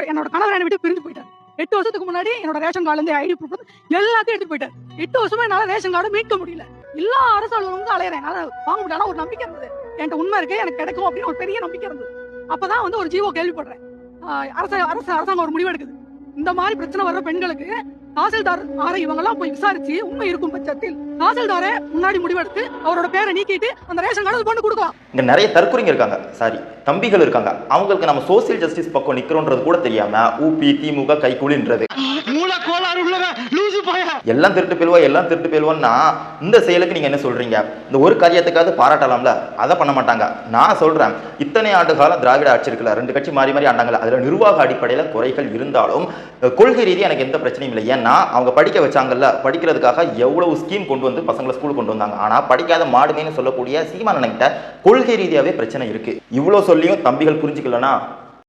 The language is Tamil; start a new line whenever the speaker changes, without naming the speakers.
என்னோட கணவர் என்னை விட்டு பிரிஞ்சு போயிட்டார். 8 வருஷத்துக்கு முன்னாடி என்னோட ரேஷன் கார்டுல இருந்து ஐடி ப்ரூஃப் எல்லாத்தையும் எடுத்து போயிட்டார். 8 வருஷமா என்னால ரேஷன் கார்டு மீட்க முடியல. எல்லா அரசு அலுவலகங்களும் அலையறேன். என்னால வாங்க முடியல. ஒரு நம்பிக்கை இருந்தது, என்கிட்ட உண்மை இருக்கு, எனக்கு கிடைக்கும் அப்படின்னு ஒரு பெரிய நம்பிக்கை இருந்தது. அப்பதான் ஒரு ஜீவோ கேள்விப்படுறேன். அரசாங்கம் ஒரு முடிவு எடுக்குது. இந்த மாதிரி பிரச்சனை வர்ற பெண்களுக்கு தாசில்தார் இவங்கெல்லாம் போய் விசாரிச்சு உண்மை இருக்கும் பட்சத்தில் தாசில்தாரே முன்னாடி முடிவெடுத்து அவரோட பேரை நீக்கிட்டு அந்த ரேஷன் கார்டு பண்ணி கொடுக்கலாம்.
இங்க நிறைய தற்கொலைங்க இருக்காங்க, சாரி தம்பிகள் இருக்காங்க. அவங்களுக்கு நம்ம சோசியல் ஜஸ்டிஸ் பக்கம் நிக்கிறோன்றது கூட தெரியாம ஊபி திமுக கைகூலின்றது எல்லாம் திருட்டு பேல்வான்னா இந்த செயலுக்கு நீங்க என்ன சொல்றீங்க? இந்த ஒரு காரியத்துக்காவது பாராட்டலாம்ல, அதை பண்ண மாட்டாங்க. நான் சொல்றேன், இத்தனை ஆண்டு காலம் திராவிட ஆட்சி இருக்குல்ல, 2 கட்சி மாறி மாறி ஆண்டாங்கல்ல, அதுல நிர்வாக அடிப்படையில குறைகள் இருந்தாலும் கொள்கை ரீதியாக எனக்கு எந்த பிரச்சனையும் இல்லை. ஏன்னா அவங்க படிக்க வச்சாங்கல்ல, படிக்கிறதுக்காக எவ்வளவு ஸ்கீம் கொண்டு வந்து பசங்களை ஸ்கூல் கொண்டு வந்தாங்க. ஆனா படிக்காத மாடுமேன்னு சொல்லக்கூடிய சீமானன்கிட்ட கொள்கை ரீதியாவே பிரச்சனை இருக்கு. இவ்வளவு சொல்லியும் தம்பிகள் புரிஞ்சுக்கலன்னா